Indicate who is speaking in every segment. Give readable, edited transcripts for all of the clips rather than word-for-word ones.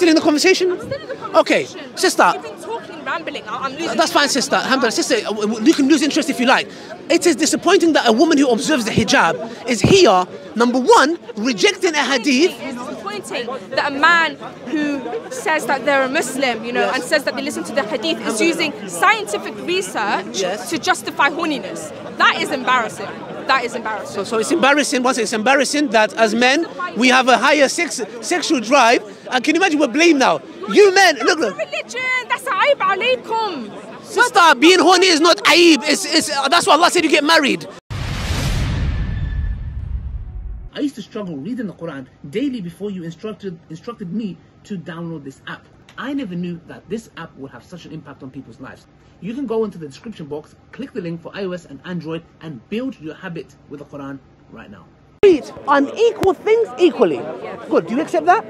Speaker 1: Still in the conversation?
Speaker 2: I'm still in the conversation.
Speaker 1: Okay, sister.
Speaker 2: You've been talking, rambling. I'm losing
Speaker 1: That's fine, sister. Alhamdulillah, sister, you can lose interest if you like. It is disappointing that a woman who observes the hijab is here, number one, rejecting a hadith.
Speaker 2: It's disappointing that a man who says that they're a Muslim, you know, and says that they listen to the hadith is using scientific research to justify horniness. That is embarrassing. That is embarrassing.
Speaker 1: So it's embarrassing. Once it's embarrassing that as men we have a higher sexual drive. And can you imagine we're blamed now? You men, look.
Speaker 2: Religion. That's aib alaykum.
Speaker 1: Sister, being horny is not aib. That's why Allah said you get married. I used to struggle reading the Quran daily before you instructed me to download this app. I never knew that this app would have such an impact on people's lives. You can go into the description box, click the link for iOS and Android, and build your habit with the Quran right now. Treat unequal things equally. Good. Do you accept that?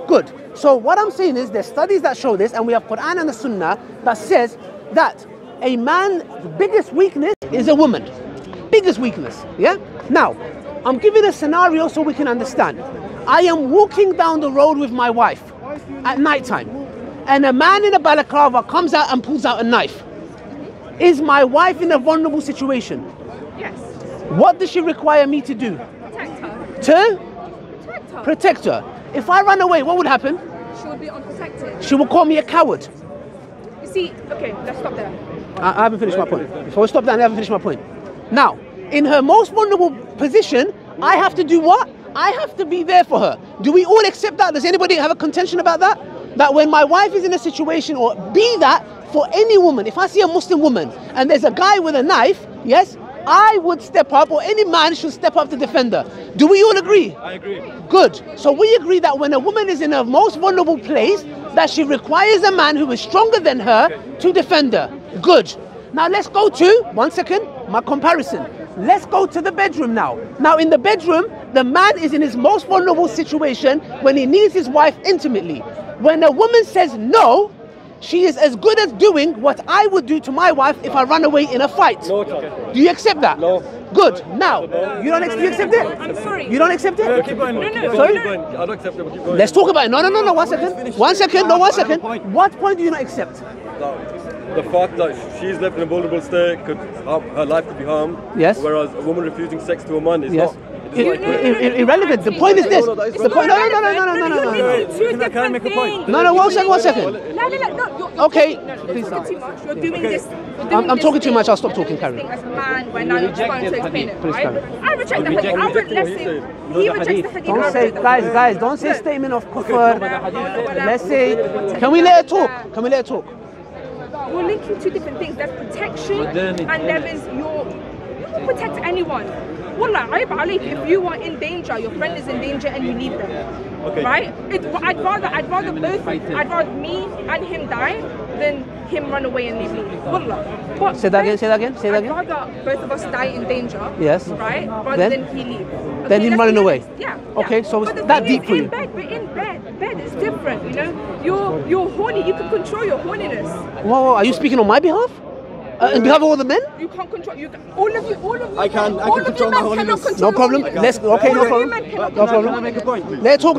Speaker 1: Good. So what I'm saying is there's studies that show this, and we have Quran and the Sunnah that says that a man's biggest weakness is a woman. Biggest weakness. Yeah? Now, I'm giving a scenario so we can understand. I am walking down the road with my wife at night time, and a man in a balaclava comes out and pulls out a knife. Is my wife in a vulnerable situation?
Speaker 2: Yes.
Speaker 1: What does she require me to do?
Speaker 2: Protect her.
Speaker 1: To? Protect her. If I run away, what would happen?
Speaker 2: She would be unprotected.
Speaker 1: She will call me a coward.
Speaker 2: You see, okay, let's stop there.
Speaker 1: I haven't finished my point. Before we stop that, I haven't finished my point. Now, in her most vulnerable position, I have to do what? I have to be there for her. Do we all accept that? Does anybody have a contention about that? That when my wife is in a situation, or be that for any woman, if I see a Muslim woman and there's a guy with a knife, yes, I would step up, or any man should step up to defend her. Do we all agree?
Speaker 3: I agree.
Speaker 1: Good. So we agree that when a woman is in a most vulnerable place, that she requires a man who is stronger than her to defend her. Good. Now let's go to, one second, my comparison. Let's go to the bedroom now. Now in the bedroom, the man is in his most vulnerable situation when he needs his wife intimately. When a woman says no, she is as good as doing what I would do to my wife if I run away in a fight.
Speaker 3: No.
Speaker 1: Do you accept that?
Speaker 3: No.
Speaker 1: Good. Now, you don't accept it?
Speaker 2: I'm sorry.
Speaker 1: You don't accept it?
Speaker 3: Keep going.
Speaker 2: No.
Speaker 1: Sorry?
Speaker 3: I don't accept it, but keep going.
Speaker 1: Let's talk about it. No, 1 second. 1 second, no, 1 second. What point do you not accept?
Speaker 3: The fact that she's left in a vulnerable state, her life could be harmed.
Speaker 1: Yes.
Speaker 3: Whereas a woman refusing sex to a man is not.
Speaker 1: Irrelevant. The point is this. The point. No.
Speaker 3: Can I make a point?
Speaker 1: No, 1 second.
Speaker 2: No.
Speaker 1: Okay.
Speaker 2: Please stop. Too much. You're doing this.
Speaker 1: I'm talking too much. I'll stop talking, Karen.
Speaker 2: As a man, when now you're just going to explain it,
Speaker 1: Please,
Speaker 2: right?
Speaker 1: Karen.
Speaker 2: I reject the hadith. I would let's say he rejects the hadith.
Speaker 1: Don't say, guys, don't say statement of kufr. Let's say, can we let her talk?
Speaker 2: We're linking two different things. There's protection and there is you can protect anyone. Wallah, aib alayk, if you are in danger, your friend is in danger and you leave them.
Speaker 3: Okay.
Speaker 2: Right? I'd rather me and him die than him run away and leave me. Wallah. But
Speaker 1: Say that again.
Speaker 2: I'd rather both of us die in danger.
Speaker 1: Yes.
Speaker 2: Right? Rather than he leave.
Speaker 1: Then him running away.
Speaker 2: Yeah.
Speaker 1: Okay, so it's
Speaker 2: But the
Speaker 1: that
Speaker 2: thing
Speaker 1: deep for you.
Speaker 2: But in bed. Bed is different, you know? You're horny, you can control your horniness.
Speaker 1: Whoa, are you speaking on my behalf? On behalf of all the men?
Speaker 2: You can't control all of you.
Speaker 3: I can control my holiness.
Speaker 1: No problem. No problem. No problem.
Speaker 3: Can I make a point, please?
Speaker 1: Let talk.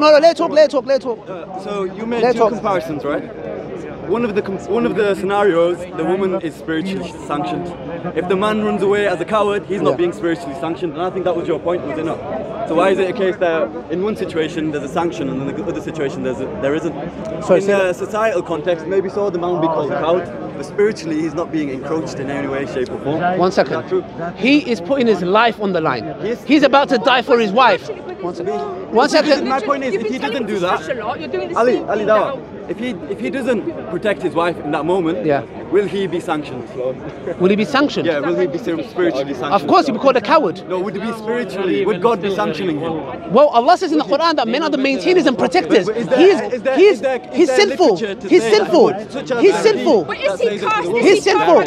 Speaker 3: So you made two comparisons, right? One of the scenarios, the woman is spiritually sanctioned. If the man runs away as a coward, he's not being spiritually sanctioned, and I think that was your point, was it not? So why is it a case that in one situation there's a sanction and in the other situation there isn't? In a societal context, maybe so the man will be called a coward, but spiritually he's not being encroached in any way, shape or form.
Speaker 1: 1 second. He is putting his life on the line. He's about to die for his wife. 1 second. 1 second.
Speaker 3: My point is, if he doesn't do that, Ali Dawah, if he doesn't protect his wife in that moment, will he be sanctioned?
Speaker 1: Will he be sanctioned?
Speaker 3: Yeah, will he be spiritually sanctioned?
Speaker 1: Of course, he'll be called a coward.
Speaker 3: No, would he be spiritually? Would God be sanctioning him?
Speaker 1: Well, Allah says in the Quran that men are the maintainers and protectors. He's sinful. He's sinful. He's sinful.
Speaker 2: But is he cast?
Speaker 1: He's sinful.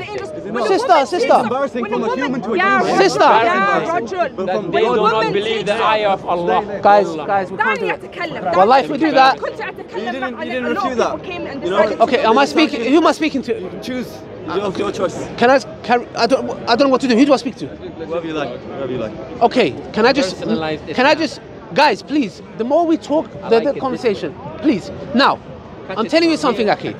Speaker 1: Sister.
Speaker 3: Embarrassing from a human to a human.
Speaker 1: Sister.
Speaker 4: That they do not believe the ayah of Allah.
Speaker 1: Guys, we can't do that. Wallahi, if we do that.
Speaker 3: You didn't refuse that.
Speaker 2: You know?
Speaker 1: Okay, am I speaking? Who am I speaking to?
Speaker 3: Choose. Your choice.
Speaker 1: Can I carry? I don't know what to do. Who do I speak to?
Speaker 3: Whoever you like.
Speaker 1: Okay, can I just, guys, please, the more we talk, the conversation, please. Now,
Speaker 5: I'm telling you something, Aki.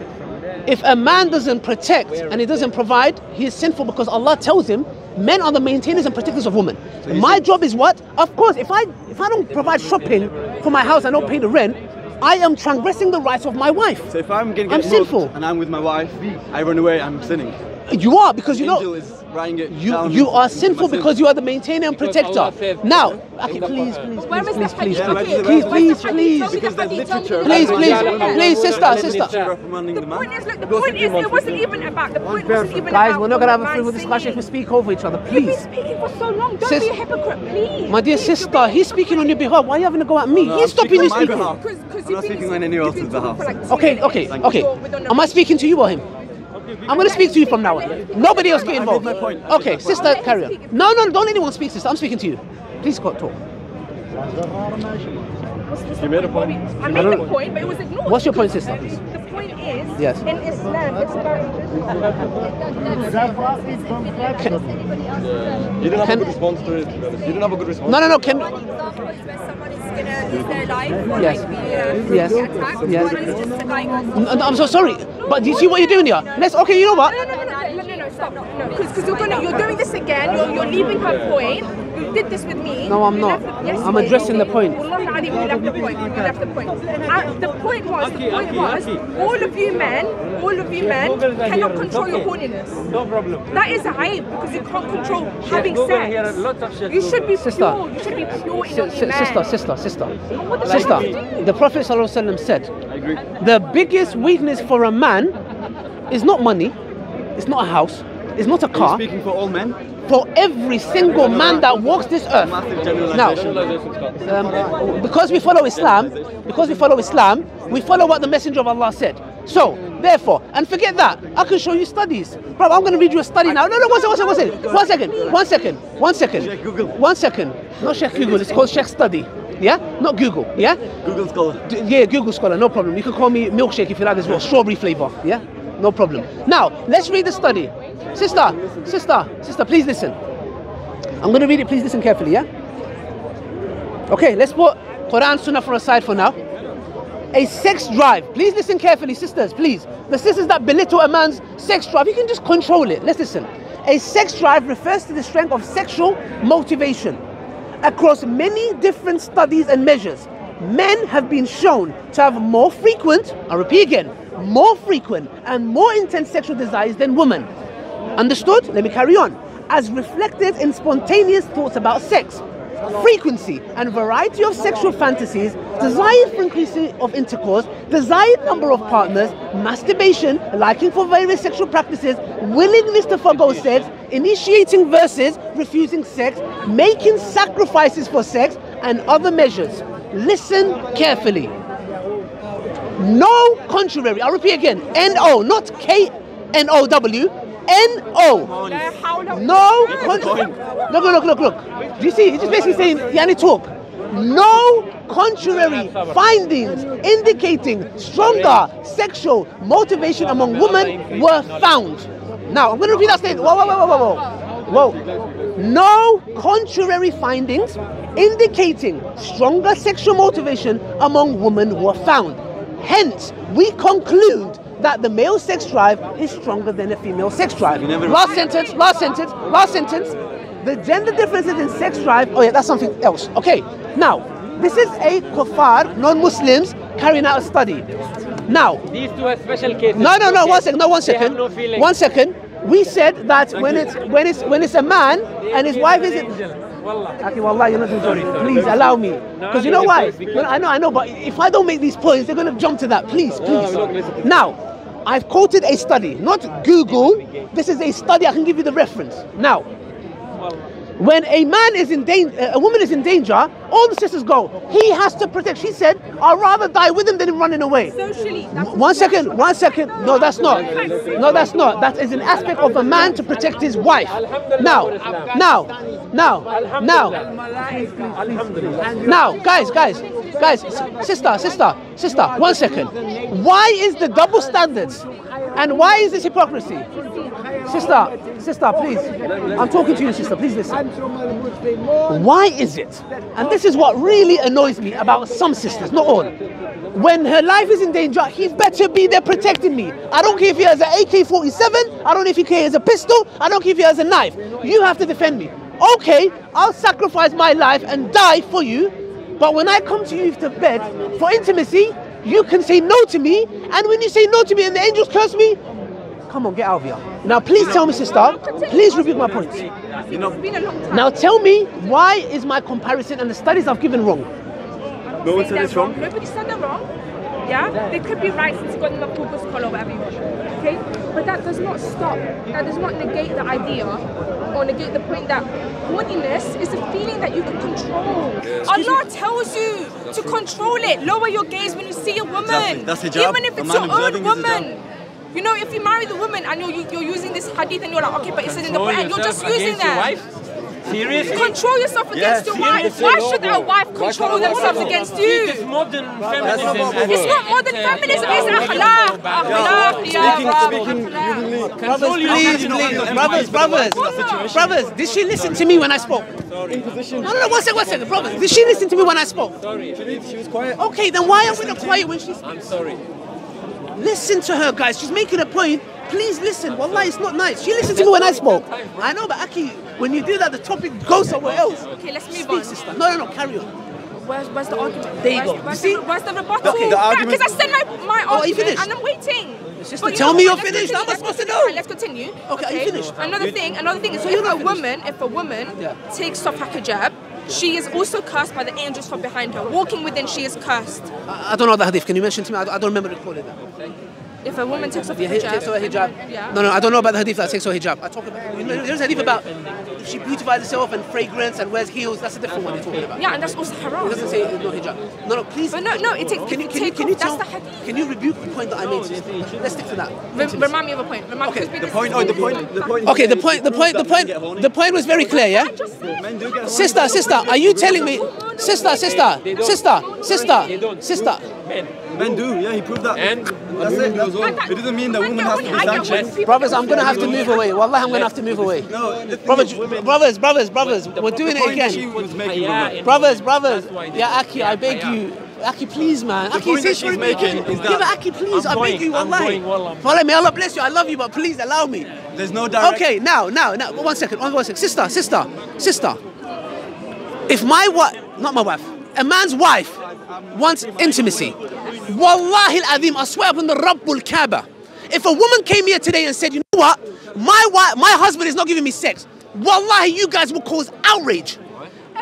Speaker 5: If a man doesn't protect and he doesn't provide, he is sinful because Allah tells him men are the maintainers and protectors of women. So my job is what? Of course, if I don't provide shopping for my house, I don't pay the rent, I am transgressing the rights of my wife.
Speaker 3: So if I'm getting
Speaker 5: sinful
Speaker 3: and I'm with my wife, I run away, I'm sinning.
Speaker 5: You are, because you
Speaker 3: Angel
Speaker 5: know
Speaker 3: is writing it
Speaker 5: you
Speaker 3: down
Speaker 5: are sinful because you are the maintainer and protector. Now, okay, please,
Speaker 3: because there's literature.
Speaker 5: Please, sister.
Speaker 2: The point is, look, the point is, it wasn't even about. The point wasn't even
Speaker 5: Guys,
Speaker 2: about.
Speaker 5: we're not gonna have a fruitful discussion if we speak over each other.
Speaker 2: You've been
Speaker 5: Please.
Speaker 2: speaking for so long. Don't be a hypocrite, please.
Speaker 5: My dear sister, he's speaking on your behalf. Why are you having to go at me? He's stopping you speaking.
Speaker 3: I'm not speaking on anyone else's behalf.
Speaker 5: Okay. Am I speaking to you or him? I'm going to speak to you from now on. Nobody else get involved. Okay, sister, carry on. No, don't anyone speak, sister. I'm speaking to you. Please talk.
Speaker 3: You made a point.
Speaker 2: I made the point, but it was ignored.
Speaker 5: What's your point, sister?
Speaker 2: The point is,
Speaker 5: yes.
Speaker 2: In Islam, it's about...
Speaker 3: You didn't have a good response to it. You didn't have a good response.
Speaker 5: No. Can... Yes. I'm so sorry, but do you see what you're doing here? Okay, you know what?
Speaker 2: No, stop. No, because you're doing this again. You're leaving her point. You did this with me.
Speaker 5: No, I'm not. I'm addressing the point.
Speaker 2: You left the point. The point was, all of you men cannot control your horniness.
Speaker 4: No problem.
Speaker 2: That is a hype because you can't control having sex. You should be pure. You should be pure in your iman.
Speaker 5: Sister, the Prophet ﷺ said, the biggest weakness for a man is not money, it's not a house, it's not a car.
Speaker 3: Are you speaking for all men?
Speaker 5: For every single man that walks this earth. Now, because we follow Islam, we follow what the Messenger of Allah said. So, therefore, and forget that, I can show you studies. Bro, I'm going to read you a study now. No, one second. Not Sheikh Google, it's called Sheikh Study. Yeah? Not Google, yeah?
Speaker 3: Google Scholar.
Speaker 5: Yeah, Google Scholar, no problem. You can call me milkshake if you like as well, strawberry flavor, yeah? No problem. Now, let's read the study. Sister, please listen. I'm going to read it, please listen carefully, yeah? Okay, let's put Quran Sunnah for aside for now. A sex drive. Please listen carefully, sisters, please. The sisters that belittle a man's sex drive, you can just control it. Let's listen. A sex drive refers to the strength of sexual motivation. Across many different studies and measures, men have been shown to have more frequent, I repeat again, more frequent and more intense sexual desires than women. Understood? Let me carry on. As reflected in spontaneous thoughts about sex, frequency and variety of sexual fantasies, desire for increasing of intercourse, desired number of partners, masturbation, liking for various sexual practices, willingness to forgo sex, initiating versus refusing sex, making sacrifices for sex, and other measures. Listen carefully. No contrary, I'll repeat again, N-O, not K-N-O-W, N-O. No contrary. Look. Do you see? He's just basically saying, Yani talk. No contrary findings indicating stronger sexual motivation among women were found. Now, I'm going to repeat that statement. Whoa. No contrary findings indicating stronger sexual motivation among women were found. Hence, we conclude that the male sex drive is stronger than the female sex drive. Last sentence. The gender differences in sex drive, oh yeah, that's something else. Okay, now, this is a kuffar, non-Muslims, carrying out a study. Now,
Speaker 4: these two are special cases.
Speaker 5: No, one second. We said that when it's a man and his wife is Okay, wallah, you're not doing sorry. Please allow me. Because you know why? I know, but if I don't make these points, they're going to jump to that. Please. Now, I've quoted a study, not Google. This is a study. I can give you the reference. Now, when a man is in danger, a woman is in danger, all the sisters go, he has to protect. She said, I'd rather die with him than him running away.
Speaker 2: Socially.
Speaker 5: One second. No, that's not. That is an aspect of a man to protect his wife. Now, guys, sister, 1 second. Why is the double standards And why is this hypocrisy? Sister, please. I'm talking to you, sister. Please listen. Why is it? And this is what really annoys me about some sisters, not all. When her life is in danger, he better be there protecting me. I don't care if he has an AK-47. I don't know if he has a pistol. I don't care if he has a knife. You have to defend me. Okay, I'll sacrifice my life and die for you. But when I come to you to bed for intimacy, you can say no to me. And when you say no to me and the angels curse me, come on, get out of here. Now, please tell me, sister, please rebuke my points. Now, tell me, why is my comparison and the studies I've given wrong?
Speaker 3: No one said it's wrong.
Speaker 2: Nobody said they're wrong. Yeah, they could be right since you've got them a purpose color, whatever you want. Okay, but that does not stop. That does not negate the idea or negate the point that horniness is a feeling that you can control. Allah tells you to control it. Lower your gaze when you see a woman.
Speaker 3: Exactly. That's hijab.
Speaker 2: Even if it's your own woman. You know, if you marry the woman and you're using this hadith and you're like, okay, but it says in the Quran, you're just using that.
Speaker 4: Seriously?
Speaker 2: Control yourself against your wife. Why should a wife control themselves against you?
Speaker 4: It's modern feminism.
Speaker 2: It's not modern feminism, it's akhlaq.
Speaker 5: Brothers, did she listen to me when I spoke? No, one second, brothers, did she listen to me when I spoke?
Speaker 3: Sorry, she was quiet.
Speaker 5: Okay, then why are we not quiet when she speaks?
Speaker 4: I'm sorry.
Speaker 5: Listen to her, guys. She's making a point. Please listen. Wallahi, it's not nice. She listened to me when I spoke. I know, but Aki, when you do that, the topic goes somewhere else.
Speaker 2: Okay, let's move
Speaker 5: Speak,
Speaker 2: on.
Speaker 5: sister. No, carry on.
Speaker 2: Where's the argument?
Speaker 5: There you go.
Speaker 2: Where's
Speaker 5: See?
Speaker 2: where's the rebuttal?
Speaker 3: Okay, the argument-
Speaker 2: Because I said my
Speaker 5: Oh, are you
Speaker 2: argument
Speaker 5: finished?
Speaker 2: and I'm waiting.
Speaker 5: Sister,
Speaker 2: But you
Speaker 5: tell
Speaker 2: know
Speaker 5: me
Speaker 2: what?
Speaker 5: you're
Speaker 2: Let's
Speaker 5: finished. How am I
Speaker 2: continue,
Speaker 5: supposed to
Speaker 2: let's
Speaker 5: know?
Speaker 2: Let's continue.
Speaker 5: Okay, are you finished?
Speaker 2: Another thing is,
Speaker 5: So
Speaker 2: if
Speaker 5: you're not
Speaker 2: a woman takes off her hijab, she is also cursed by the angels from behind her. Walking within, she is cursed.
Speaker 5: I don't know the hadith. Can you mention to me? I don't remember recording that.
Speaker 2: If a woman takes off her
Speaker 5: Yeah,
Speaker 2: hijab,
Speaker 5: takes off her hijab.
Speaker 2: Yeah.
Speaker 5: No, I don't know about the hadith that takes off her hijab. I talk about, there's a hadith about if she beautifies herself and fragrance and wears heels. That's a different one you're talking about.
Speaker 2: Yeah, and that's also haram.
Speaker 5: It doesn't say no hijab. No, please.
Speaker 2: But no, it takes.
Speaker 5: Can you
Speaker 2: that's
Speaker 5: tell?
Speaker 2: the hadith.
Speaker 5: Can you rebuke the point that I made? Let's stick to that.
Speaker 2: Remind me of a point.
Speaker 5: Okay,
Speaker 3: The point.
Speaker 5: Okay, the point was very clear, yeah?
Speaker 3: Men do get
Speaker 5: Sister, are you telling me? Sister.
Speaker 3: Men do, yeah, he proved that. And that's it. It doesn't mean that women have to be sanctioned.
Speaker 5: Brothers, I'm gonna have to move away. Wallahi, I'm gonna have to move away.
Speaker 3: No,
Speaker 5: Brothers, we're doing it again. Brothers, yeah, Aki, I beg you. Aki, please, man. Aki,
Speaker 3: point that she's making is that-
Speaker 5: Give it, Aki, please, I beg you, wallahi. Follow me, Allah bless you, I love you, but please allow me.
Speaker 3: There's no direct...
Speaker 5: Okay, now, 1 second. Sister. If my wife, not my wife, a man's wife wants intimacy, wallahi al-azim, I swear upon the Rabbul Kaaba, if a woman came here today and said, you know what, my husband is not giving me sex, wallahi, you guys will cause outrage.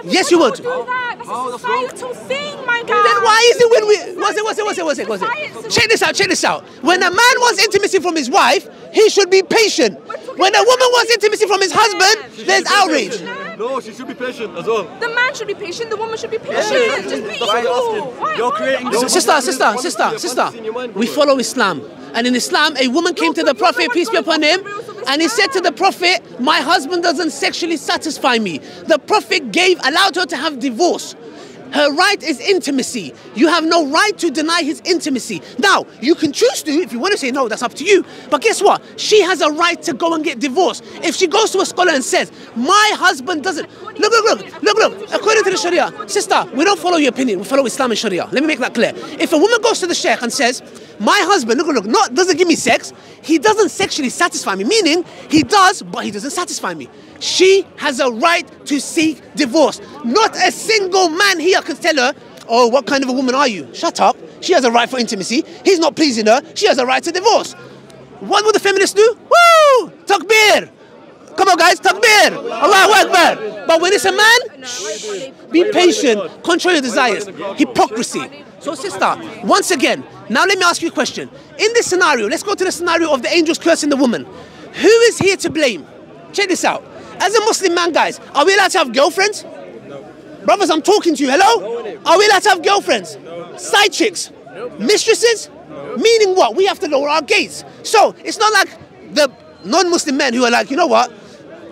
Speaker 5: Yes, you would.
Speaker 2: Do that. That's a societal thing, my guy.
Speaker 5: Then why is it when we... What's it? Check this out. When a man wants intimacy from his wife, he should be patient. When a woman wants intimacy from his husband, there's outrage.
Speaker 3: No, she should be patient as well.
Speaker 2: The man should be patient, the woman should be patient. Just be equal.
Speaker 3: You're creating...
Speaker 5: Sister, we follow Islam. And in Islam, a woman came to the Prophet, peace be upon him, and he said to the Prophet, my husband doesn't sexually satisfy me. The Prophet allowed her to have divorce. Her right is intimacy. You have no right to deny his intimacy. Now, you can choose to, if you want to say no, that's up to you. But guess what? She has a right to go and get divorced. If she goes to a scholar and says, my husband doesn't... Look. According to the Sharia, sister, we don't follow your opinion. We follow Islam and Sharia. Let me make that clear. If a woman goes to the sheikh and says, my husband, doesn't give me sex, he doesn't sexually satisfy me, meaning he does, but he doesn't satisfy me. She has a right to seek divorce. Not a single man here can tell her, oh, what kind of a woman are you? Shut up. She has a right for intimacy. He's not pleasing her. She has a right to divorce. What will the feminists do? Woo! Takbir! Come on, guys, takbir! Allahu Akbar! But when it's a man, be patient. Control your desires. Hypocrisy. So, sister, once again, now let me ask you a question. In this scenario, let's go to the scenario of the angels cursing the woman. Who is here to blame? Check this out. As a Muslim man, guys, are we allowed to have girlfriends? No. Brothers, I'm talking to you. Hello? No. Are we allowed to have girlfriends? No. Side chicks? No. Mistresses? No. Meaning what? We have to lower our gaze. So, it's not like the non-Muslim men who are like, you know what?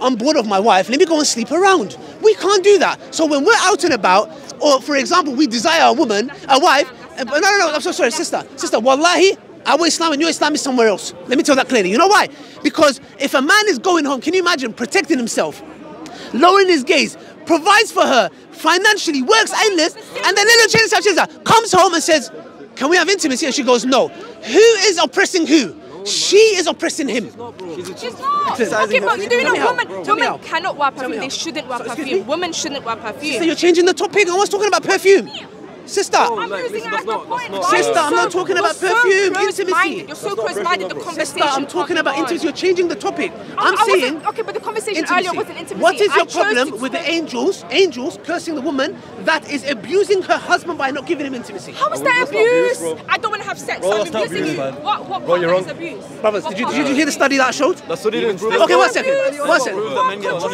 Speaker 5: I'm bored of my wife. Let me go and sleep around. We can't do that. So when we're out and about, or for example, we desire a wife. No, I'm so sorry, sister. Wallahi, Our Islam and your Islam is somewhere else. Let me tell that clearly. You know why? Because if a man is going home, can you imagine protecting himself, lowering his gaze, provides for her, financially, works endless, and then little Chinsa comes home and says, can we have intimacy? And she goes, no. Who is oppressing who? She is oppressing him.
Speaker 2: She's not. Okay, but you know, women cannot wear perfume. They shouldn't wear perfume. Women shouldn't wear perfume.
Speaker 5: Sister, you're changing the topic. I was talking about perfume. Sister,
Speaker 2: I'm using it as the point.
Speaker 5: Sister, I'm not talking about perfume. Intimacy.
Speaker 2: You're so close-minded. The conversation.
Speaker 5: Sister, I'm talking about intimacy. You're changing the topic. I'm saying.
Speaker 2: Okay, but the conversation
Speaker 5: intimacy.
Speaker 2: earlier wasn't intimacy.
Speaker 5: What is your problem with the angels cursing the woman that is abusing her husband by not giving him intimacy?
Speaker 2: How is that abuse? I don't want to have sex. I'm abusing you. What part is abuse?
Speaker 5: Brothers, did you hear the study that I showed?
Speaker 3: The study didn't prove.
Speaker 5: Okay, one second.
Speaker 2: Control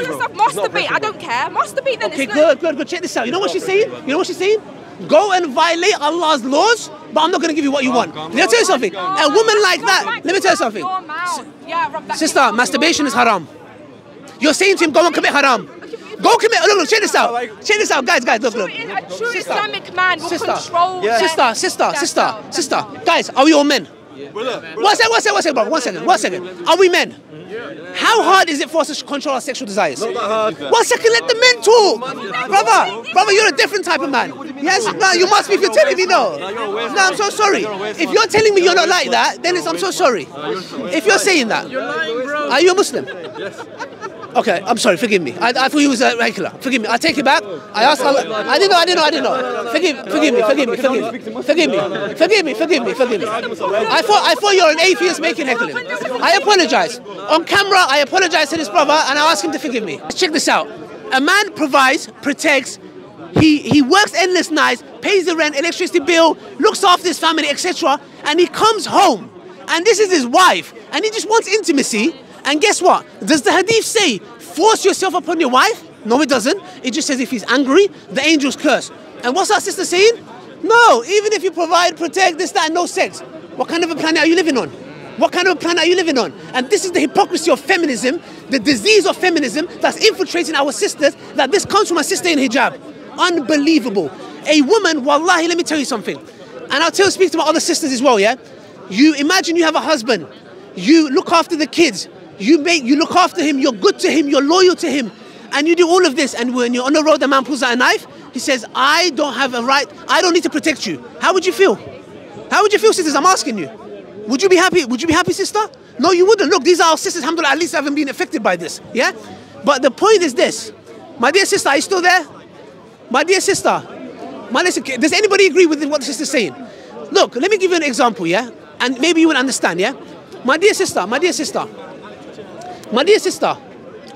Speaker 2: yourself. Masturbate. I don't care. Masturbate. Then.
Speaker 5: Okay, good. Check this out. You know what she's saying? Go and violate Allah's laws, but I'm not going to give you what you want. Let me tell you something. A woman like that, let me tell you something. Sister, masturbation is haram. You're saying to him, go and commit haram. Go commit. Look, check this out. Check this out, guys. Look.
Speaker 2: A true Islamic man will control.
Speaker 5: Sister. Guys, are we all men? One second, brother. One second. Are we men? How hard is it for us to control our sexual desires? 1 second, let the men talk. Brother, you're a different type of man. Yes? No, you must be if you're telling me no. No, I'm so sorry. If you're telling me you're not like that, then I'm so sorry. If you're saying that. Are you a Muslim? Yes. Okay, I'm sorry, forgive me. I thought he was a regular. Forgive me, I take it back. I asked Allah. I didn't know. Forgive me. I thought you're an atheist making heckling. I apologize. On camera, I apologize to this brother and I ask him to forgive me. Check this out. A man provides, protects, he works endless nights, pays the rent, electricity bill, looks after his family, etc. And he comes home. And this is his wife. And he just wants intimacy. And guess what? Does the hadith say, force yourself upon your wife? No, it doesn't. It just says if he's angry, the angels curse. And what's our sister saying? No, even if you provide, protect, this, that, and no sex. What kind of a planet are you living on? And this is the hypocrisy of feminism, the disease of feminism that's infiltrating our sisters, that this comes from a sister in hijab. Unbelievable. A woman, wallahi, let me tell you something. And I'll speak to my other sisters as well, yeah? You imagine you have a husband. You look after the kids. You look after him, you're good to him, you're loyal to him, and you do all of this, and when you're on the road, the man pulls out a knife, he says, I don't have a right, I don't need to protect you. How would you feel? How would you feel, sisters? I'm asking you. Would you be happy? Would you be happy, sister? No, you wouldn't. Look, these are our sisters, alhamdulillah, at least haven't been affected by this, yeah? But the point is this, my dear sister, are you still there? My dear sister, does anybody agree with what the sister's saying? Look, let me give you an example, yeah? And maybe you will understand, yeah? My dear sister,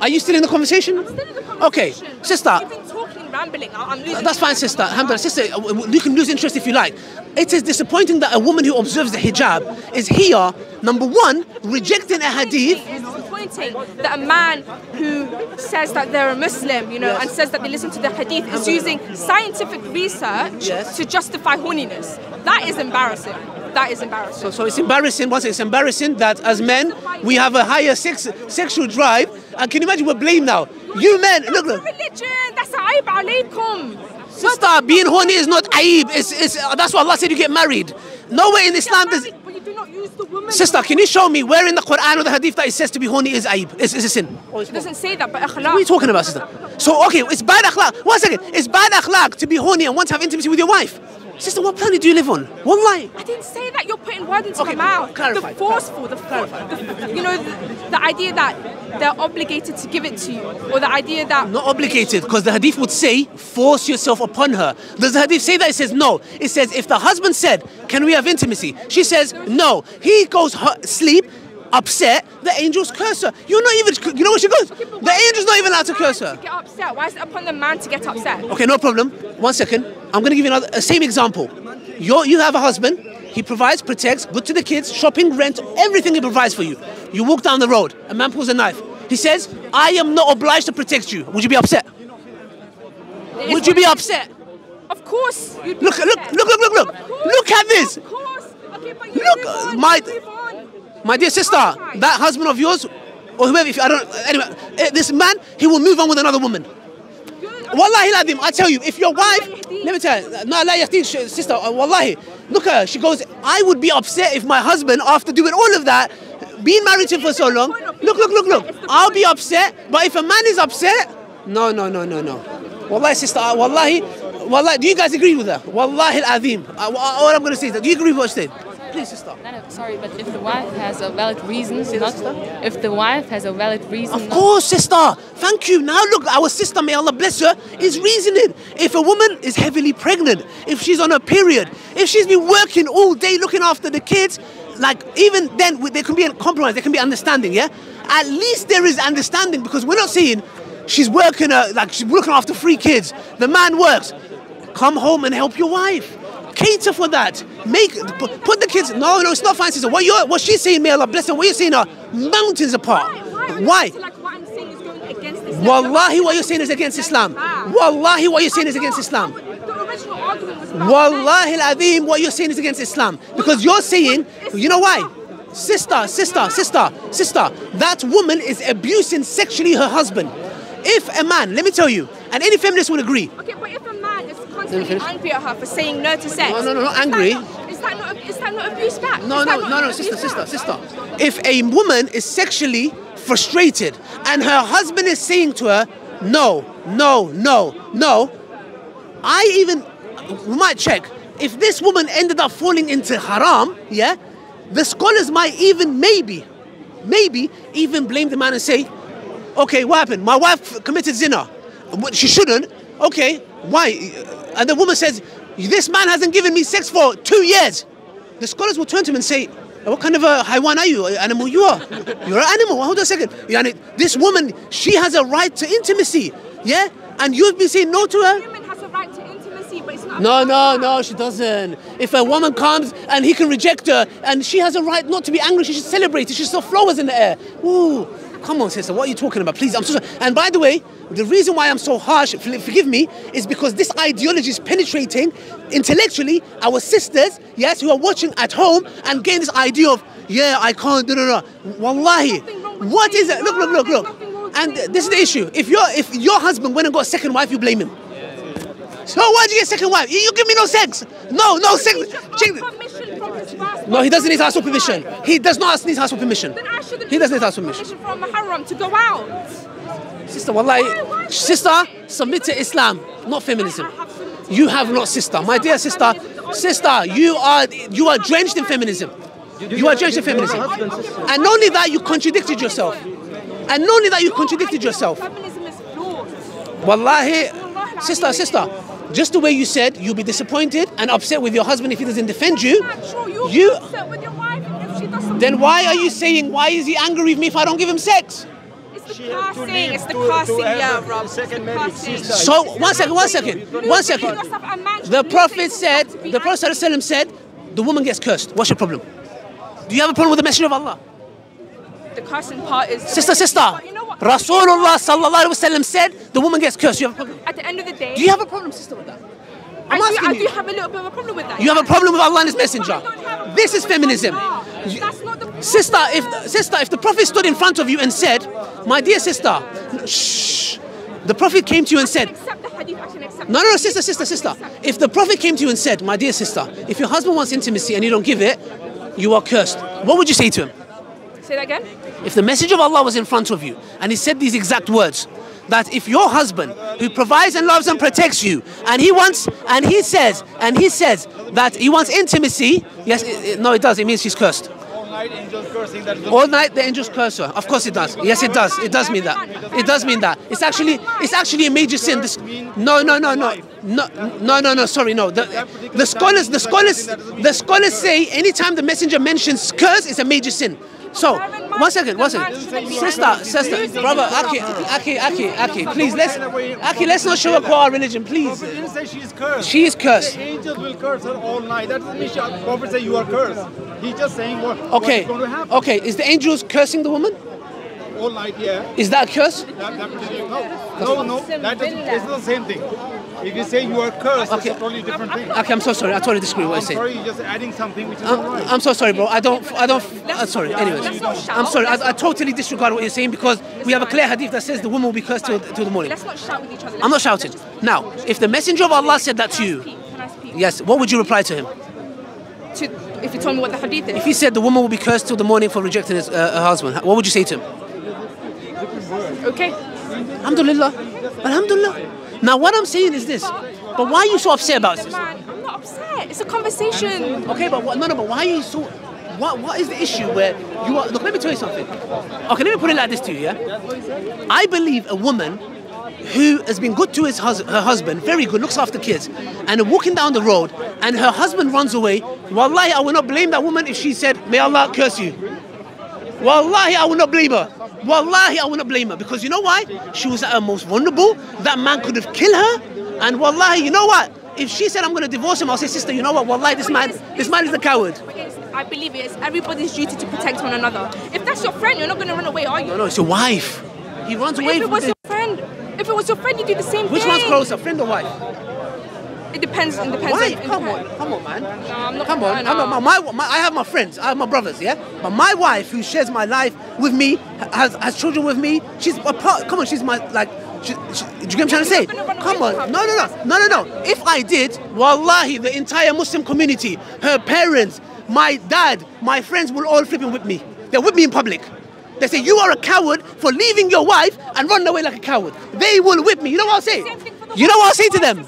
Speaker 5: are you still in the conversation?
Speaker 2: I'm still in the conversation.
Speaker 5: Okay, sister.
Speaker 2: You've been talking, rambling. I'm losing.
Speaker 5: That's fine, sister. Alhamdulillah, sister, you can lose interest if you like. It is disappointing that a woman who observes the hijab is here, number one, rejecting a hadith.
Speaker 2: It's disappointing that a man who says that they're a Muslim, and says that they listen to the hadith is using scientific research to justify horniness. That is embarrassing. So it's embarrassing. It's embarrassing that as men we have a higher sexual drive. And can you imagine we're blamed now? You men, look. Religion. That's aib alaykum.
Speaker 5: Sister, being horny is not aib. That's why Allah said you get married. Nowhere in Islam does.
Speaker 2: But you do not use the woman.
Speaker 5: Sister, can you show me where in the Quran or the hadith that it says to be horny is aib? Is a sin?
Speaker 2: It doesn't say that, but akhlaq.
Speaker 5: What are you talking about, sister? So okay, it's bad akhlaq. 1 second. It's bad akhlaq to be horny and want to have intimacy with your wife. Sister, what planet do you live on? Wallahi.
Speaker 2: I didn't say that. You're putting words into my mouth.
Speaker 5: Clarify.
Speaker 2: The forceful, the idea that they're obligated to give it to you, or the idea that
Speaker 5: not obligated, because the hadith would say force yourself upon her. Does the hadith say that? It says no. It says if the husband said, "Can we have intimacy?" She says no. He goes sleep. Upset, the angels curse her. You know what she goes? Okay, the angel's not even allowed to curse her.
Speaker 2: To get upset. Why is it upon the man to get upset?
Speaker 5: Okay, no problem. 1 second. I'm going to give you a same example. You have a husband. He provides, protects, good to the kids, shopping, rent, everything he provides for you. You walk down the road. A man pulls a knife. He says, I am not obliged to protect you. Would you be upset? Would you be upset?
Speaker 2: Of course.
Speaker 5: Look at this.
Speaker 2: Of course. Okay, but you
Speaker 5: my dear sister, that husband of yours, or whoever, this man, he will move on with another woman. Wallahi ladim, I tell you, if your wife, let me tell you, no, sister, wallahi, Look at her. She goes, I would be upset if my husband, after doing all of that, being married to him for so long, look. I'll be upset, but if a man is upset, no. Wallahi, sister, wallahi, do you guys agree with her? Wallahi al-azim. All I'm going to say is that, do you agree with what she said? Please, sister.
Speaker 6: No, sorry, but if the wife has a valid reason, if the wife has a valid reason...
Speaker 5: Of course, sister. Thank you. Now look, our sister, may Allah bless her, is reasoning. If a woman is heavily pregnant, if she's on her period, if she's been working all day looking after the kids, like even then there can be a compromise, there can be understanding, yeah? At least there is understanding, because we're not saying she's working, she's looking after 3 kids. The man works. Come home and help your wife. Cater for that. Put the kids. No, it's not fine, sister. What she's saying, may Allah bless her. What you're saying are mountains apart. Why?
Speaker 2: Like what I'm saying is going against Islam.
Speaker 5: Wallahi, what you're saying is against Islam. Wallahi, what you're saying is against Islam.
Speaker 2: The original argument was about
Speaker 5: Wallahi al-azim, what you're saying is against Islam. Because you're saying, you know why? Sister, that woman is abusing sexually her husband. If a man, let me tell you, and any feminist would agree.
Speaker 2: Okay, but if a man is constantly angry at her for saying no to sex.
Speaker 5: No, not angry.
Speaker 2: Is that not abuse back?
Speaker 5: No, sister. If a woman is sexually frustrated and her husband is saying to her, no, we might check. If this woman ended up falling into haram, yeah, the scholars might even maybe even blame the man and say, okay, what happened? My wife committed zina. She shouldn't. Okay, why? And the woman says, this man hasn't given me sex for 2 years. The scholars will turn to him and say, what kind of a haywan are you? Animal you are? You're an animal. Hold on a second. This woman, she has a right to intimacy. Yeah? And you've been saying no to her?
Speaker 2: Woman has a right to intimacy, but it's not.
Speaker 5: No, she doesn't. If a woman comes and he can reject her, and she has a right not to be angry, she should celebrate. She should throw flowers in the air. Ooh. Come on, sister, what are you talking about? Please, I'm so sorry. And by the way, the reason why I'm so harsh, forgive me, is because this ideology is penetrating intellectually our sisters, yes, who are watching at home and getting this idea of, yeah, I can't, Wallahi. What is it? Look. And this is the issue. If your husband went and got a second wife, you blame him. So why'd you get a second wife? You give me no sex. No sex. No, he doesn't need to ask for permission. He does not need to ask for permission. He doesn't need to ask for permission.
Speaker 2: From Muharram to go out.
Speaker 5: Sister, wallahi, sister, submit to Islam, not feminism. You have not, sister. My dear sister, you are drenched in feminism. You are drenched in feminism. And not only that, you contradicted yourself.
Speaker 2: Feminism is flawed.
Speaker 5: Wallahi, sister, just the way you said, you'll be disappointed and upset with your husband if he doesn't defend you.
Speaker 2: You'll be upset with your wife if she does something.
Speaker 5: Then why are you saying, why is he angry with me if I don't give him sex?
Speaker 2: It's the cursing, yeah, Rob.
Speaker 5: So, one second. The Prophet said, the woman gets cursed. What's your problem? Do you have a problem with the Messenger of Allah?
Speaker 2: The cursing part is...
Speaker 5: Sister, Rasulullah sallallahu alaihi wasallam said the woman gets cursed. You have a problem?
Speaker 2: At the end of the day...
Speaker 5: Do you have a problem, sister, with that?
Speaker 2: I do have a little bit of a problem with that.
Speaker 5: You have a problem with Allah and His Messenger. This is feminism. Sister, if the Prophet stood in front of you and said, my dear sister, shh. The Prophet came to you and said... No, sister. If the Prophet came to you and said, my dear sister, if your husband wants intimacy and you don't give it, you are cursed. What would you say to him?
Speaker 2: Say that again?
Speaker 5: If the Messenger of Allah was in front of you and he said these exact words, that if your husband who provides and loves and protects you and he says that he wants intimacy, yes, it does, it means she's cursed.
Speaker 7: All night angels cursing, that
Speaker 5: all night the angels curse her. Of course it does. Yes, it does. It does mean that. It does mean that. It's actually a major sin. No. Sorry, no. The scholars say anytime the messenger mentions curse, it's a major sin. So, one second. Sister, brother, Aki, please, let's not show up our religion, please.
Speaker 7: Prophet didn't say she is cursed.
Speaker 5: She is cursed.
Speaker 7: The angels will curse her all night. That doesn't mean the Prophet say you are cursed. He's just saying what is going to happen.
Speaker 5: Okay, is the angels cursing the woman?
Speaker 7: All night, yeah.
Speaker 5: Is that a curse?
Speaker 7: No, it's not the same thing. If you say you are cursed, it's a totally different thing.
Speaker 5: Okay, I'm so sorry. I totally disagree with what you're saying.
Speaker 7: I'm sorry, you're just adding something which is not right.
Speaker 5: I'm so sorry, bro. Sorry. Anyways, I'm sorry. I totally disregard what you're saying because we have a clear hadith that says the woman will be cursed till the morning.
Speaker 2: Let's not shout with each other.
Speaker 5: I'm not shouting. Now, if the Messenger of Allah said that to you, yes, what would you reply to him?
Speaker 2: if you told me what the hadith is.
Speaker 5: If he said the woman will be cursed till the morning for rejecting her husband, what would you say to him?
Speaker 2: Okay.
Speaker 5: Alhamdulillah. Alhamdulillah. Now what I'm saying is this. But why are you so upset about this?
Speaker 2: Man, I'm not upset. It's a conversation.
Speaker 5: Okay, but but why are you so... What is the issue where you are... Look, let me tell you something. Okay, let me put it like this to you, yeah? I believe a woman who has been good to her husband, very good, looks after kids, and walking down the road, and her husband runs away, wallahi, I will not blame that woman if she said, may Allah curse you. Wallahi, I will not blame her. Wallahi, I will not blame her. Because you know why? She was at her most vulnerable. That man could have killed her. And wallahi, you know what? If she said, I'm going to divorce him, I'll say, sister, you know what? Wallahi, this man is a coward.
Speaker 2: I believe it's everybody's duty to protect one another. If that's your friend, you're not going to run away, are you?
Speaker 5: No, it's your wife. He runs away from
Speaker 2: your friend, if it was your friend, you do the same thing.
Speaker 5: Which one's closer, friend or wife?
Speaker 2: It depends. It depends.
Speaker 5: Wife, come on, man.
Speaker 2: No, I'm not.
Speaker 5: Come on. I have my friends. I have my brothers. Yeah, but my wife, who shares my life with me, has children with me. She's a part. Come on, she's my like. Do you get what I'm trying to say? Come on. No. If I did, wallahi, the entire Muslim community, her parents, my dad, my friends will all flip and whip me. They'll whip me in public. They say, you are a coward for leaving your wife and running away like a coward. They will whip me. You know what I'll say? You know what I'll say to them?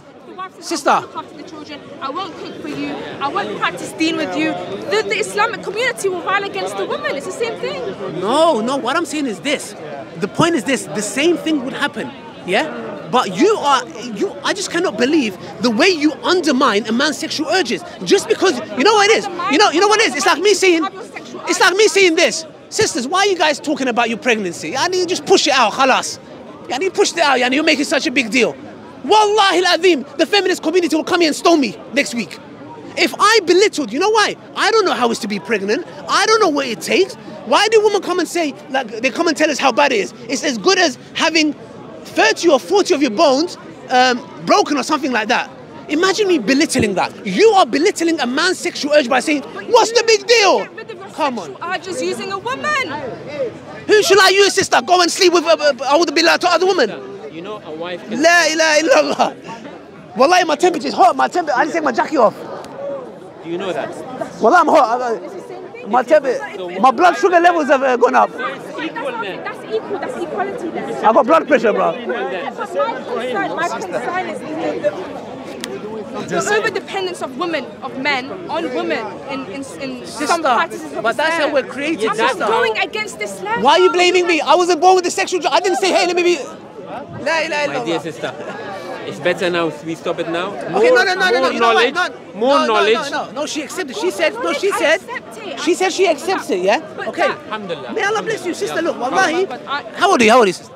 Speaker 5: Sister.
Speaker 2: I look after the children. I won't cook for you. I won't practice deen with you. The Islamic community will rile against the woman. It's the same thing.
Speaker 5: No. What I'm saying is this. The point is this. The same thing would happen. Yeah? But I just cannot believe the way you undermine a man's sexual urges. Just because, you know what it is? You know what it is? It's like me saying this. Sisters, why are you guys talking about your pregnancy? I need just push it out, khalas. I need push it out, and you're making such a big deal. Wallahi al-azim, the feminist community will come here and stone me next week. If I belittled, you know why? I don't know how it's to be pregnant. I don't know what it takes. Why do women come and say, like, they come and tell us how bad it is? It's as good as having 30 or 40 of your bones broken or something like that. Imagine me belittling that. You are belittling a man's sexual urge by saying, what's the big deal? Come on.
Speaker 2: Urges using a woman.
Speaker 5: Who should I use, sister? Go and sleep with to other women.
Speaker 4: You know, a wife can...
Speaker 5: La ilaha illallah. Wallahi, my temperature is hot. I didn't take my jacket off.
Speaker 4: Do you know that?
Speaker 5: Wallahi, I'm hot. My blood sugar levels have gone up.
Speaker 4: It's equal then.
Speaker 2: That's equality then.
Speaker 5: I got blood pressure, bro.
Speaker 2: My concern is the over-dependence of men on women in some practices of
Speaker 5: but that's how we're created.
Speaker 2: I'm not going against this level.
Speaker 5: Why are you blaming me? I wasn't born with the sexual drive. I didn't say, hey, let me be... La ilaha illallah.
Speaker 4: My dear sister, it's better now. We stop it now.
Speaker 5: Okay, no.
Speaker 4: More knowledge.
Speaker 5: No, she accepted. She said she accepts it, yeah? Okay.
Speaker 4: Alhamdulillah.
Speaker 5: May Allah bless you, sister. Look, wallahi. How old are you, sister?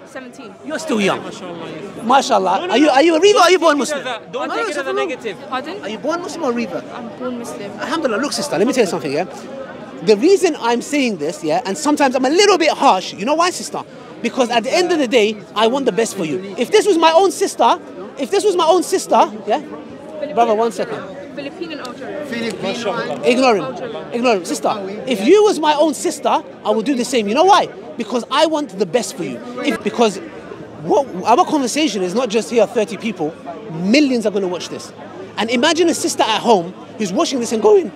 Speaker 2: 17.
Speaker 5: You're still young. MashaAllah. Are you a Reva or are you born Muslim?
Speaker 4: Don't take it as a negative.
Speaker 2: Pardon?
Speaker 5: Are you born Muslim or Reva?
Speaker 2: I'm born Muslim.
Speaker 5: Alhamdulillah. Look, sister, let me tell you something, yeah? The reason I'm saying this, yeah, and sometimes I'm a little bit harsh, you know why, sister? Because at the end of the day, I want the best for you. If this was my own sister, yeah? Brother, 1 second.
Speaker 2: Filipino or
Speaker 5: Ignore him. Sister, if you was my own sister, I would do the same. You know why? Because I want the best for you. Because our conversation is not just here 30 people. Millions are going to watch this. And imagine a sister at home who's watching this and going,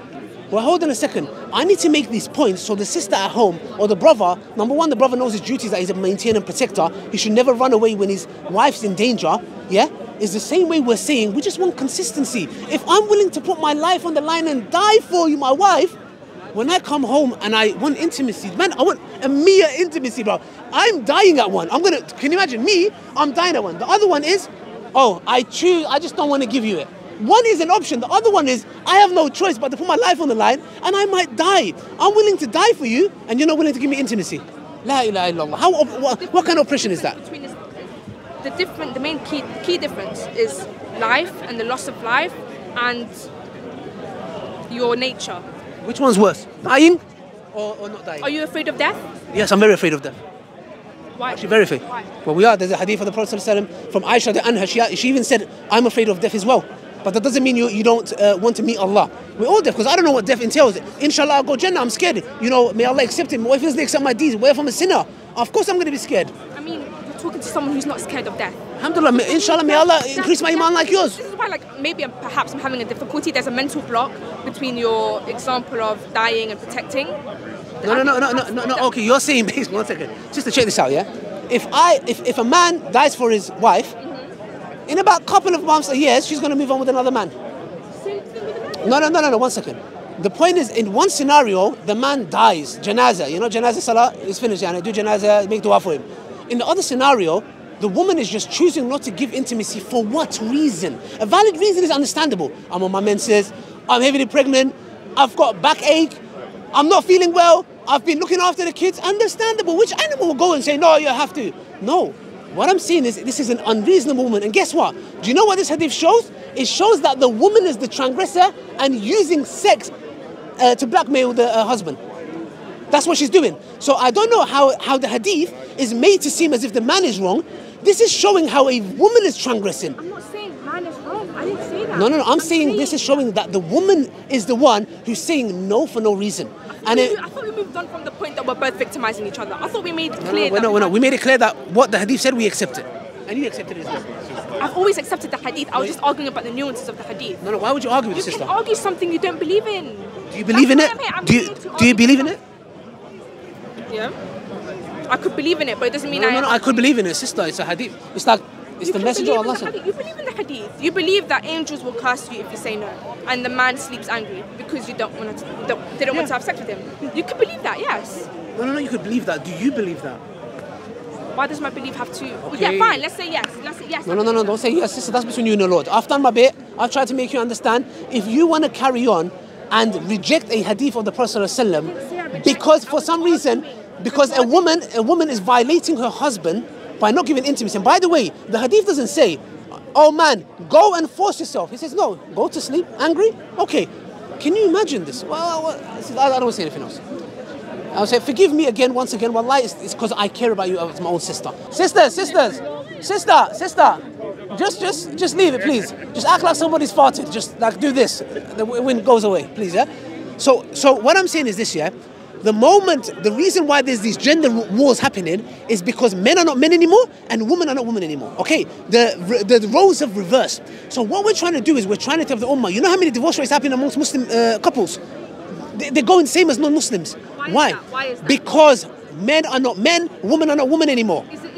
Speaker 5: well, hold on a second. I need to make these points so the sister at home or the brother, number one, the brother knows his duties that he's a maintainer and protector. He should never run away when his wife's in danger. Yeah? It's the same way we're saying we just want consistency. If I'm willing to put my life on the line and die for you, my wife, when I come home and I want intimacy, man, I want a mere intimacy, bro. I'm dying at one. Can you imagine me? I'm dying at one. The other one is, I just don't want to give you it. One is an option. The other one is, I have no choice but to put my life on the line and I might die. I'm willing to die for you and you're not willing to give me intimacy. La ilaha illallah. What kind of oppression is that?
Speaker 2: The main key difference is life and the loss of life and your nature.
Speaker 5: Which one's worse? Dying or not dying?
Speaker 2: Are you afraid of death?
Speaker 5: Yes, I'm very afraid of death.
Speaker 2: Why?
Speaker 5: Actually, very afraid.
Speaker 2: Why?
Speaker 5: Well, we are. There's a hadith of the Prophet ﷺ from Aisha the Anha. She even said, I'm afraid of death as well. But that doesn't mean you don't want to meet Allah. We're all deaf because I don't know what death entails. Inshallah, I'll go Jannah. I'm scared. May Allah accept it. What if He doesn't accept my deeds? What if I'm a sinner? Of course I'm going to be scared.
Speaker 2: I mean, you're talking to someone who's not scared of death.
Speaker 5: Alhamdulillah, inshallah, may Allah increase my iman like yours.
Speaker 2: This is why, like, perhaps I'm having a difficulty. There's a mental block between your example of dying and protecting.
Speaker 5: No. Okay, you're saying, please, 1 second. Just to check this out, yeah? If a man dies for his wife, in about a couple of months or years, she's going to move on with another man. No, 1 second. The point is, in one scenario, the man dies, janazah. You know, janazah salah is finished, and I do janazah, make dua for him. In the other scenario, the woman is just choosing not to give intimacy for what reason? A valid reason is understandable. I'm on my menses, I'm heavily pregnant, I've got backache, I'm not feeling well, I've been looking after the kids. Understandable. Which animal will go and say, no, you have to? No. What I'm saying is, this is an unreasonable woman. And guess what? Do you know what this hadith shows? It shows that the woman is the transgressor and using sex to blackmail the husband. That's what she's doing. So I don't know how the hadith is made to seem as if the man is wrong. This is showing how a woman is transgressing.
Speaker 2: I'm not saying man is wrong. I didn't say that.
Speaker 5: No. I'm saying this is showing that the woman is the one who's saying no for no reason.
Speaker 2: I thought we moved on from the point that we're both victimizing each other. I thought we made it clear.
Speaker 5: No. We made it clear that what the hadith said, we accept it. And you accepted it as well.
Speaker 2: I've always accepted the hadith. I was just arguing about the nuances of the hadith.
Speaker 5: No. Why would you argue with your sister?
Speaker 2: You can argue something you don't believe in.
Speaker 5: Do you believe in it? Do you believe in it?
Speaker 2: Yeah. I could believe in it, but it doesn't mean
Speaker 5: I could believe in it, sister. It's a hadith. It's like, it's the messenger of Allah.
Speaker 2: You believe in the hadith. You believe that angels will curse you if you say no, and the man sleeps angry because you don't want to. They don't want to have sex with him. You could believe that, yes.
Speaker 5: No. You could believe that. Do you believe that?
Speaker 2: Why does my belief have to?
Speaker 5: Okay.
Speaker 2: Yeah, fine. Let's say yes. Let's say yes.
Speaker 5: No. Don't say yes, sister. That's between you and the Lord. I've done my bit. I've tried to make you understand. If you want to carry on and reject a hadith of the Prophet ﷺ because for some reason, because a woman is violating her husband by not giving intimacy. And by the way, the hadith doesn't say, oh man, go and force yourself. He says, no, go to sleep, angry. Okay, can you imagine this? Well, I don't want to say anything else. I'll say, forgive me again, once again. Wallahi, it's because I care about you as my own sister. Sister, just leave it, please. Just act like somebody's farted. Just like do this. The wind goes away, please, yeah? So what I'm saying is this, yeah? The reason why there's these gender wars happening is because men are not men anymore and women are not women anymore. Okay, the roles have reversed. So what we're trying to do is we're trying to tell the ummah. You know how many divorce rates happen amongst Muslim couples? They're going same as non-Muslims. Why?
Speaker 2: Why is that?
Speaker 5: Because men are not men, women are not women anymore.
Speaker 2: Is it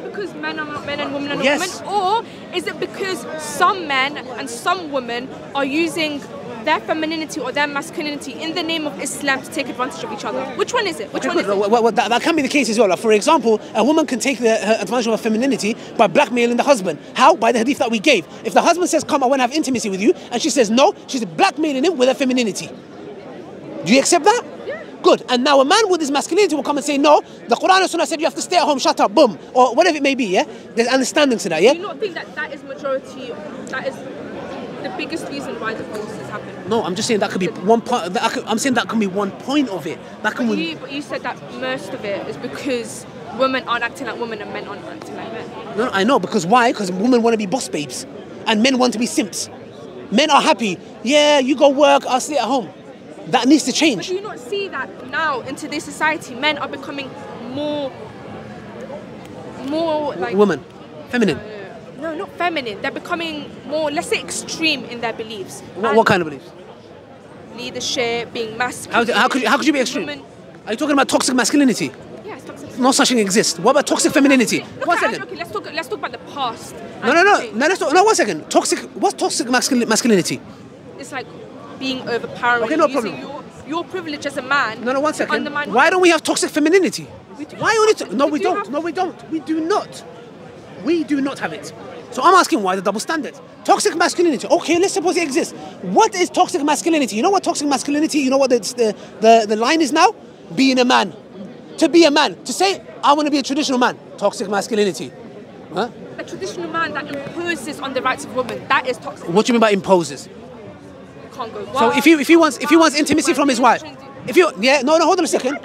Speaker 2: because men are not men and women are not
Speaker 5: Yes.
Speaker 2: women, or is it because some men and some women are using their femininity or their masculinity in the name of Islam to take advantage of each other? Which one is it? Which one is it?
Speaker 5: Well, that can be the case as well. Like, for example, a woman can take her advantage of her femininity by blackmailing the husband. How? By the hadith that we gave. If the husband says, come, I want to have intimacy with you, and she says no, she's blackmailing him with her femininity. Do you accept that?
Speaker 2: Yeah.
Speaker 5: Good. And now a man with his masculinity will come and say, no, the Quran and Sunnah said you have to stay at home, shut up, boom. Or whatever it may be, yeah? There's understanding to that, yeah?
Speaker 2: Do you not think that is majority, that is the biggest reason why divorces happen?
Speaker 5: No, I'm just saying that could be one part. I'm saying that can be one point of it. That can.
Speaker 2: But you said that most of it is because women aren't acting like women and men aren't acting like men.
Speaker 5: No, I know, because why? Because women want to be boss babes, and men want to be simps. Men are happy. Yeah, you go work, I'll stay at home. That needs to change.
Speaker 2: But do you not see that now in today's society, men are becoming more like
Speaker 5: women, feminine.
Speaker 2: No, not feminine. They're becoming more, let's say, extreme in their beliefs.
Speaker 5: What kind of beliefs?
Speaker 2: Leadership, being masculine.
Speaker 5: How could you be extreme?
Speaker 2: Women.
Speaker 5: Are you talking about toxic masculinity?
Speaker 2: Yes, toxic.
Speaker 5: No such thing exists. What about toxic femininity? One second.
Speaker 2: Okay, let's talk about the past.
Speaker 5: No, 1 second. What's toxic masculinity?
Speaker 2: It's like being overpowering.
Speaker 5: Okay, no problem.
Speaker 2: Your privilege as a man.
Speaker 5: No, 1 second. Why don't we have toxic femininity? Why only? No, we don't. No, we don't. We do not. We do not have it. So I'm asking why the double standard? Toxic masculinity. Okay, let's suppose it exists. What is toxic masculinity? You know what toxic masculinity? You know what the line is now? Being a man. To be a man. To say, I want to be a traditional man. Toxic masculinity. Huh?
Speaker 2: A traditional man that imposes on the rights of women. That is toxic.
Speaker 5: What do you mean by imposes?
Speaker 2: Can't go.
Speaker 5: So if he wants intimacy from his wife, hold on a second.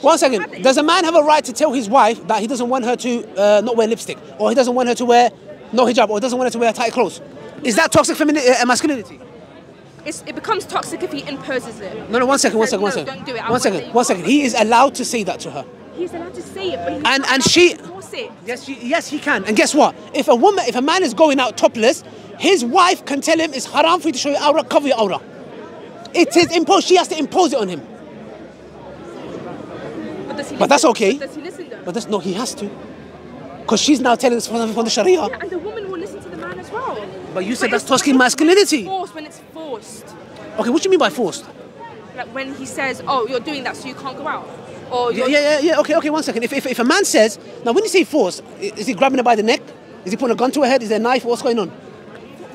Speaker 5: 1 second. Does a man have a right to tell his wife that he doesn't want her to not wear lipstick, or he doesn't want her to wear no hijab, or doesn't want her to wear tight clothes? Is that toxic masculinity?
Speaker 2: It becomes toxic if he imposes it.
Speaker 5: No, 1 second.
Speaker 2: Don't do it.
Speaker 5: 1 second. He is allowed to say that to her.
Speaker 2: He's allowed to say it, but
Speaker 5: and she.
Speaker 2: it.
Speaker 5: Yes, he can. And guess what? If a man is going out topless, his wife can tell him it's haram for you to show your aura, cover your aura. It is imposed. She has to impose it on him. But that's okay.
Speaker 2: Does he listen though?
Speaker 5: But no, he has to. Because she's now telling us from the Sharia.
Speaker 2: Yeah, and the woman will listen to the man as well.
Speaker 5: But you said that's toxic masculinity.
Speaker 2: When it's forced.
Speaker 5: Okay, what do you mean by forced?
Speaker 2: Like when he says, "Oh, you're doing that, so you can't go out." Or
Speaker 5: yeah. Okay. 1 second. If a man says, now when you say forced, is he grabbing her by the neck? Is he putting a gun to her head? Is there a knife? What's going on?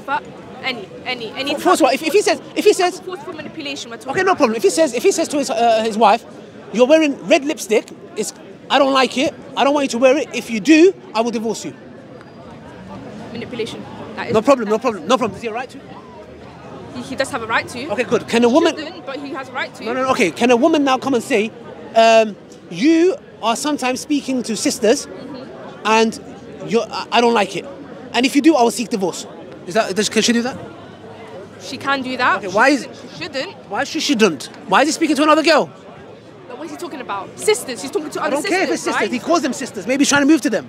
Speaker 2: But any.
Speaker 5: Force what? If he says.
Speaker 2: Forceful manipulation. We're talking
Speaker 5: Okay, no problem. If he says to his wife, "You're wearing red lipstick. I don't like it. I don't want you to wear it. If you do, I will divorce you."
Speaker 2: Manipulation.
Speaker 5: No problem. Does he have a right to?
Speaker 2: He does have a right to.
Speaker 5: Okay, good. Can a woman?
Speaker 2: Shouldn't, but he has a right to.
Speaker 5: No. Okay. Can a woman now come and say, "You are sometimes speaking to sisters, and I don't like it, and if you do, I will seek divorce." Can she do that?
Speaker 2: She can do that.
Speaker 5: Okay, why
Speaker 2: she shouldn't?
Speaker 5: Why she shouldn't? Why is he speaking to another girl?
Speaker 2: What is he talking about? Sisters. He's talking to other sisters.
Speaker 5: I don't care if it's sisters.
Speaker 2: Right?
Speaker 5: He calls them sisters. Maybe he's trying to move to them.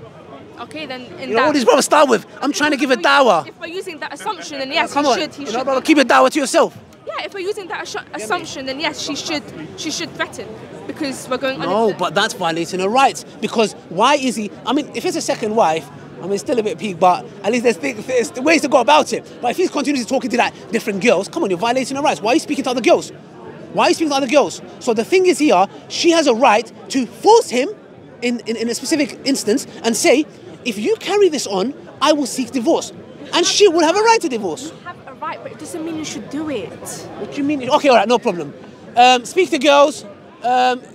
Speaker 2: Okay, then in
Speaker 5: you know what these brothers start with? I'm trying to give a dawah.
Speaker 2: If we're using that assumption, then yes,
Speaker 5: come
Speaker 2: he
Speaker 5: on.
Speaker 2: should. He should.
Speaker 5: Brother, keep a dawah to yourself.
Speaker 2: Yeah, if we're using that assumption, then yes, she should threaten because we're going.
Speaker 5: No, but that's violating her rights. Because why is he? I mean, if it's a second wife, I mean, it's still a bit peak, but at least there's ways to go about it. But if he's continuously talking to like different girls, come on, you're violating her rights. Why are you speaking to other girls? So the thing is here, she has a right to force him in a specific instance and say, if you carry this on, I will seek divorce. And she will have a right to divorce.
Speaker 2: You have a right, but it doesn't mean you should do it.
Speaker 5: What do you mean? Okay, all right, no problem. Speak to girls,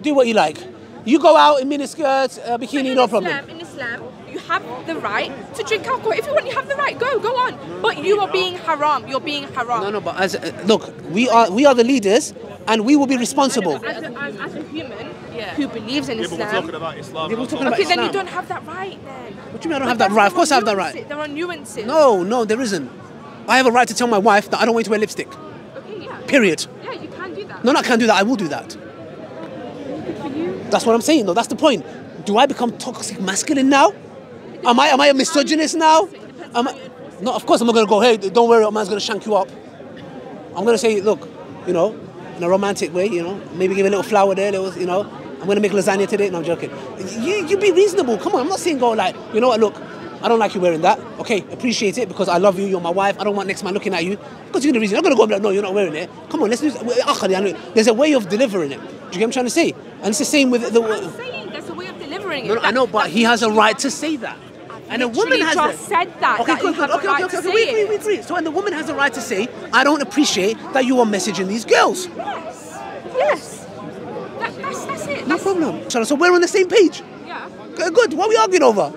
Speaker 5: do what you like. You go out in miniskirts, bikini, no problem.
Speaker 2: In Islam, you have the right to drink alcohol. If you want, you have the right. Go on. But you are being haram. You're being haram.
Speaker 5: No, but look, we are the leaders, and we will be responsible.
Speaker 2: As a human who believes in Islam.
Speaker 7: People talking about Islam.
Speaker 2: Okay, then you don't have that right then.
Speaker 5: What do you mean I don't have that right? Of course I have that right.
Speaker 2: There are nuances.
Speaker 5: No, there isn't. I have a right to tell my wife that I don't want you to wear lipstick.
Speaker 2: Okay, yeah.
Speaker 5: Period.
Speaker 2: Yeah, you can do that.
Speaker 5: No, I can't do that. I will do that.
Speaker 2: Good for you.
Speaker 5: That's what I'm saying, though. That's the point. Do I become toxic masculine now? Am I a misogynist now? No, of course I'm not going to go, hey, don't worry, a man's going to shank you up. I'm going to say, look, in a romantic way, maybe give a little flower there, I'm going to make lasagna today. No, I'm joking. You be reasonable. Come on, I'm not saying go like, you know what, look, I don't like you wearing that. Okay, appreciate it because I love you, you're my wife. I don't want next man looking at you. Because you're going to reason. I'm going to go and be like, no, you're not wearing it. Come on, let's do it. There's a way of delivering it. Do you get what I'm trying to say? And it's the same with the...
Speaker 2: I'm saying there's a way of delivering it.
Speaker 5: No, I know, but he has a right to say that. And a woman has
Speaker 2: just said that.
Speaker 5: Okay, good.
Speaker 2: Okay.
Speaker 5: We agree. So, and the woman has a right to say, I don't appreciate that you are messaging these girls.
Speaker 2: Yes. That's it.
Speaker 5: No problem. So we're on the same page.
Speaker 2: Yeah.
Speaker 5: Good. What are we arguing over?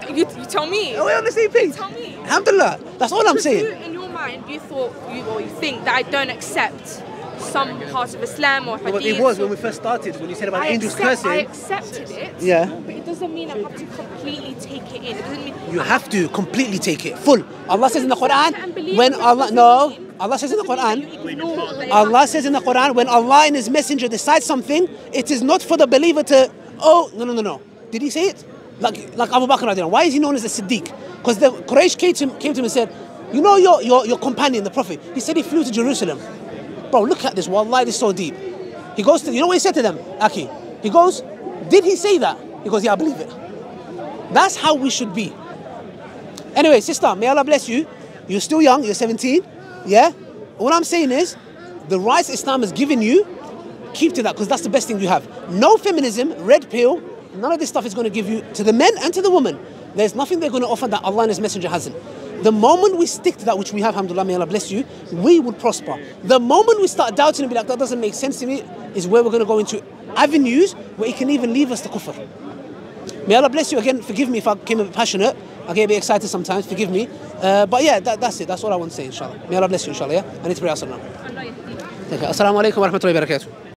Speaker 2: You tell me.
Speaker 5: We're on the same page.
Speaker 2: You tell me.
Speaker 5: Alhamdulillah. That's all I'm saying.
Speaker 2: You, in your mind, you think that I don't accept some parts of Islam or Hadith.
Speaker 5: Well, it was when we first started, when you said about angels cursing.
Speaker 2: I accepted it.
Speaker 5: Yeah.
Speaker 2: But it doesn't mean I have to completely take it in. It doesn't mean
Speaker 5: you have to completely take it full. Allah says in the Quran, Allah says in the Quran, when Allah and His Messenger decide something, it is not for the believer to, no. Did he say it? Like Abu Bakr, why is he known as the Siddiq? Because the Quraysh came to him and said, your companion, the Prophet, he said he flew to Jerusalem. Bro, look at this, wallahi, this is so deep. He goes to, you know what he said to them, Aki? He goes, did he say that? He goes, yeah, I believe it. That's how we should be. Anyway, sister, may Allah bless you. You're still young, you're 17, yeah? What I'm saying is, the rights Islam has given you, keep to that, because that's the best thing you have. No feminism, red pill, none of this stuff is going to give you, to the men and to the women, there's nothing they're going to offer that Allah and His Messenger hasn't. The moment we stick to that, which we have, alhamdulillah, may Allah bless you, we would prosper. The moment we start doubting and be like, that doesn't make sense to me, is where we're going to go into avenues where it can even leave us to kufr. May Allah bless you again. Forgive me if I came a bit passionate. I get a bit excited sometimes. Forgive me. But yeah, that's it. That's all I want to say, inshallah. May Allah bless you, inshallah. Yeah? I need to pray. Assalamu alaikum wa rahmatullahi wa barakatuh.